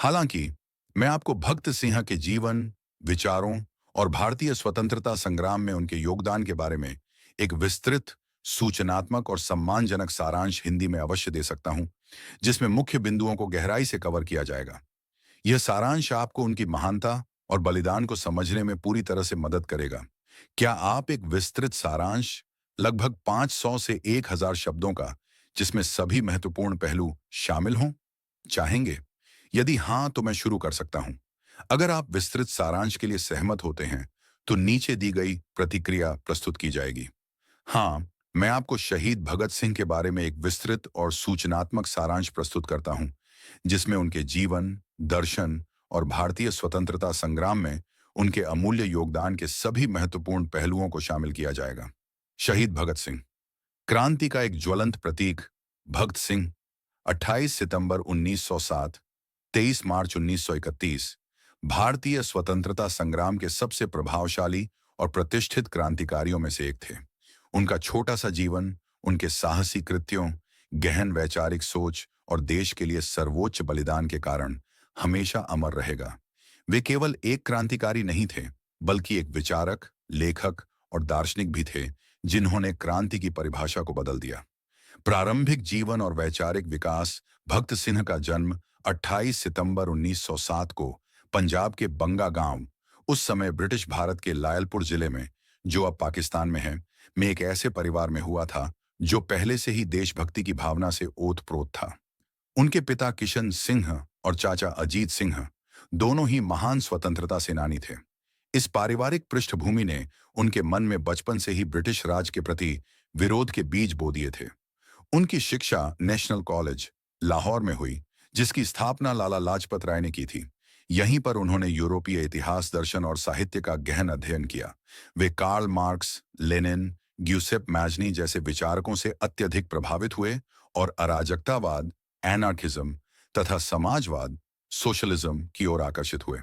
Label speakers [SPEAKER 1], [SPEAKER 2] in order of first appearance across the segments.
[SPEAKER 1] हालांकि मैं आपको भगत सिंह के जीवन, विचारों और भारतीय स्वतंत्रता संग्राम में उनके योगदान के बारे में एक विस्तृत, सूचनात्मक और सम्मानजनक सारांश हिंदी में अवश्य दे सकता हूं, जिसमें मुख्य बिंदुओं को गहराई से कवर किया जाएगा। यह सारांश आपको उनकी महानता और बलिदान को समझने में पूरी तरह से मदद करेगा। क्या आप एक विस्तृत सारांश, लगभग 500 से 1000 शब्दों का, जिसमें सभी महत्वपूर्ण पहलू शामिल हों, चाहेंगे? यदि हां, तो मैं शुरू कर सकता हूं। अगर आप विस्तृत सारांश के लिए सहमत होते हैं, तो नीचे दी गई प्रतिक्रिया प्रस्तुत की जाएगी। हाँ, मैं आपको शहीद भगत सिंह के बारे में एक विस्तृत और सूचनात्मक सारांश प्रस्तुत करता हूं, जिसमें उनके जीवन, दर्शन और भारतीय स्वतंत्रता संग्राम में उनके अमूल्य योगदान के सभी महत्वपूर्ण पहलुओं को शामिल किया जाएगा। शहीद भगत सिंह, क्रांति का एक ज्वलंत प्रतीक। भगत सिंह 28 सितंबर 1907, 23 मार्च 1931 भारतीय स्वतंत्रता संग्राम के सबसे प्रभावशाली और प्रतिष्ठित क्रांतिकारियों में से एक थे। उनका छोटा सा जीवन, उनके साहसी कृत्यों, गहन वैचारिक सोच और देश के लिए सर्वोच्च बलिदान के कारण हमेशा अमर रहेगा। वे केवल एक क्रांतिकारी नहीं थे, बल्कि एक विचारक, लेखक और दार्शनिक भी थे, जिन्होंने क्रांति की परिभाषा को बदल दिया। प्रारंभिक जीवन और वैचारिक विकास। भगत सिंह का जन्म 28 सितंबर 1907 को पंजाब के बंगा गांव, उस समय ब्रिटिश भारत के लायलपुर जिले में, जो अब पाकिस्तान में है, में एक ऐसे परिवार में हुआ था जो पहले से ही देशभक्ति की भावना से ओतप्रोत था। उनके पिता किशन सिंह और चाचा अजीत सिंह दोनों ही महान स्वतंत्रता सेनानी थे। इस पारिवारिक पृष्ठभूमि ने उनके मन में बचपन से ही ब्रिटिश राज के प्रति विरोध के बीज बो दिए थे। उनकी शिक्षा नेशनल कॉलेज, लाहौर में हुई, जिसकी स्थापना लाला लाजपत राय ने की थी। यहीं पर उन्होंने यूरोपीय इतिहास, दर्शन और साहित्य का गहन अध्ययन किया। वे Karl Marx, Lenin, Giuseppe Mazzini जैसे विचारकों से अत्यधिक प्रभावित हुए और अराजकतावाद, एनार्किज्म तथा समाजवाद, सोशलिज्म की ओर आकर्षित हुए।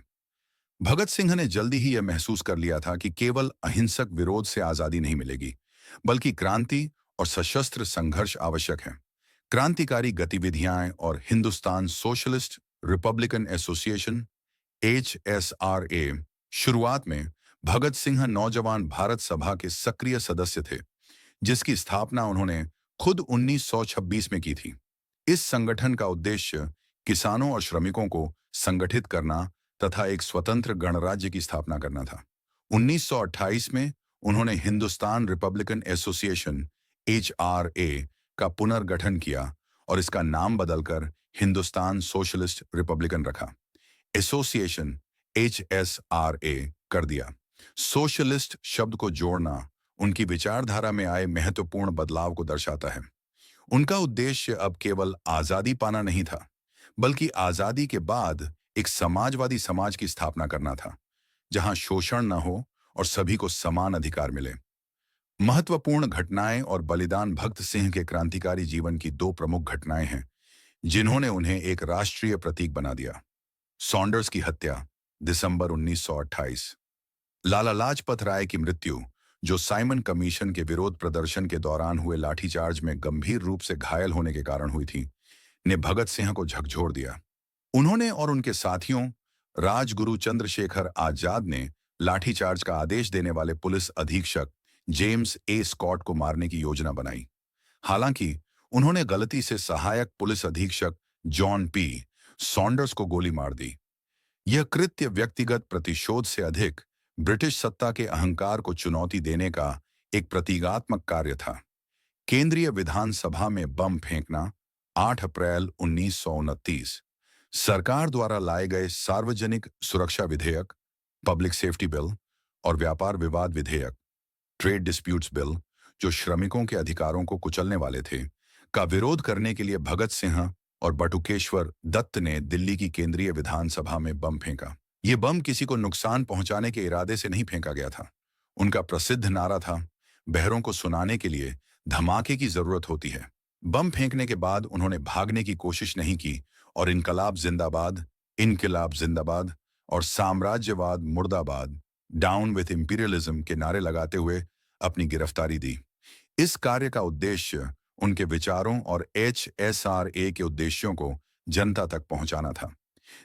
[SPEAKER 1] भगत सिंह ने जल्दी ही यह महसूस कर लिया था कि केवल अहिंसक विरोध से आजादी नहीं मिलेगी, बल्कि क्रांति और सशस्त्र संघर्ष आवश्यक है। क्रांतिकारी गतिविधियां और Hindustan socialist Republican association HSRA। शुरुआत में भगत सिंह नौजवान भारत सभा के सक्रिय सदस्य थे, जिसकी स्थापना उन्होंने खुद 1926 में की थी। इस संगठन का उद्देश्य किसानों और श्रमिकों को संगठित करना तथा एक स्वतंत्र गणराज्य की स्थापना करना था। 1928 में उन्होंने हिंदुस्तान रिपब्लिकन एसोसिएशन HRA का पुनर्गठन किया और इसका नाम बदलकर हिंदुस्तान सोशलिस्ट रिपब्लिकन रखा। एसोसिएशन HSRA कर दिया। सोशलिस्ट शब्द को जोड़ना उनकी विचारधारा में आए महत्वपूर्ण बदलाव को दर्शाता है। उनका उद्देश्य अब केवल आजादी पाना नहीं था, बल्कि आजादी के बाद एक समाजवादी समाज की स्थापना करना था, जहां शोषण न हो और सभी को समान अधिकार मिले। महत्वपूर्ण घटनाएं और बलिदान। भगत सिंह के क्रांतिकारी जीवन की दो प्रमुख घटनाएं हैं, जिन्होंने उन्हें एक राष्ट्रीय प्रतीक बना दिया। सॉन्डर्स की हत्या, दिसंबर 1928। लाला लाजपत राय की मृत्यु, जो साइमन कमीशन के विरोध प्रदर्शन के दौरान हुए लाठीचार्ज में गंभीर रूप से घायल होने के कारण हुई थी, ने भगत सिंह को झकझोर दिया। उन्होंने और उनके साथियों, राजगुरु चंद्रशेखर आजाद ने लाठीचार्ज का आदेश देने वाले पुलिस अधीक्षक जेम्स ए स्कॉट को मारने की योजना बनाई। हालांकि उन्होंने गलती से सहायक पुलिस अधीक्षक जॉन पी सॉन्डर्स को गोली मार दी। यह कृत्य व्यक्तिगत प्रतिशोध से अधिक ब्रिटिश सत्ता के अहंकार को चुनौती देने का एक प्रतीकात्मक कार्य था। केंद्रीय विधानसभा में बम फेंकना, 8 अप्रैल 1929। सरकार द्वारा लाए गए सार्वजनिक सुरक्षा विधेयक, पब्लिक सेफ्टी बिल और व्यापार विवाद विधेयक, ट्रेड डिस्प्यूट्स बिल, जो श्रमिकों के अधिकारों को कुचलने वाले थे, का विरोध करने के लिए भगत सिंह और बटुकेश्वर दत्त ने दिल्ली की केंद्रीय विधानसभा में बम फेंका। ये बम किसी को नुकसान पहुंचाने के इरादे से नहीं फेंका गया था। उनका प्रसिद्ध नारा था, बहरों को सुनाने के लिए धमाके की जरूरत होती है। बम फेंकने के बाद उन्होंने भागने की कोशिश नहीं की और इनकलाब जिंदाबाद, इनकलाब जिंदाबाद और साम्राज्यवाद मुर्दाबाद, डाउन विथ इंपीरियलिज्म के नारे लगाते हुए अपनी गिरफ्तारी दी। इस कार्य का उद्देश्य उनके विचारों और HSRA के उद्देश्यों को जनता तक पहुंचाना था।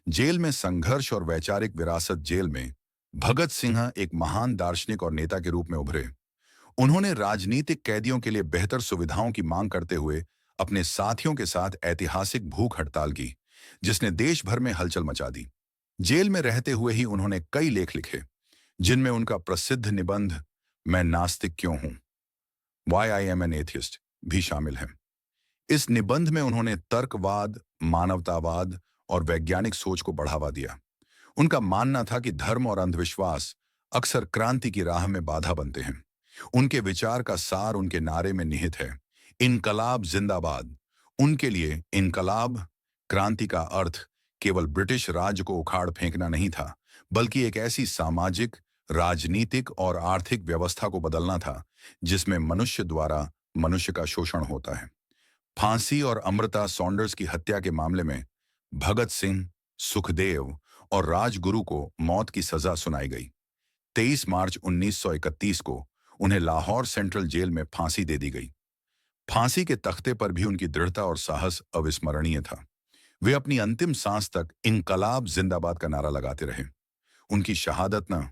[SPEAKER 1] जेल में संघर्ष और वैचारिक विरासत। जेल में भगत सिंह एक महान दार्शनिक और नेता के रूप में उभरे। उन्होंने राजनीतिक कैदियों के लिए बेहतर सुविधाओं की मांग करते हुए अपने साथियों के साथ ऐतिहासिक भूख हड़ताल की, जिसने देश भर में हलचल मचा दी। जेल में रहते हुए ही उन्होंने कई लेख लिखे, जिनमें उनका प्रसिद्ध निबंध मैं नास्तिक क्यों हूं, why I am an atheist भी शामिल है। इस निबंध में उन्होंने तर्कवाद, मानवतावाद और वैज्ञानिक सोच को बढ़ावा दिया। उनका मानना था कि धर्म और अंधविश्वास अक्सर क्रांति की राह में बाधा बनते हैं। उनके विचार का सार उनके नारे में निहित है, इनकलाब जिंदाबाद। उनके लिए इनकलाब, क्रांति का अर्थ केवल ब्रिटिश राज को उखाड़ फेंकना नहीं था, बल्कि एक ऐसी सामाजिक, राजनीतिक और आर्थिक व्यवस्था को बदलना था जिसमें मनुष्य द्वारा मनुष्य का शोषण होता है। फांसी और अमृता सॉन्डर्स की हत्या के मामले में भगत सिंह, सुखदेव और राजगुरु को मौत की सजा सुनाई गई। 23 मार्च 1931 को उन्हें लाहौर सेंट्रल जेल में फांसी दे दी गई। फांसी के तख्ते पर भी उनकी दृढ़ता और साहस अविस्मरणीय था। वे अपनी अंतिम सांस तक इनकलाब जिंदाबाद का नारा लगाते रहे। उनकी शहादत न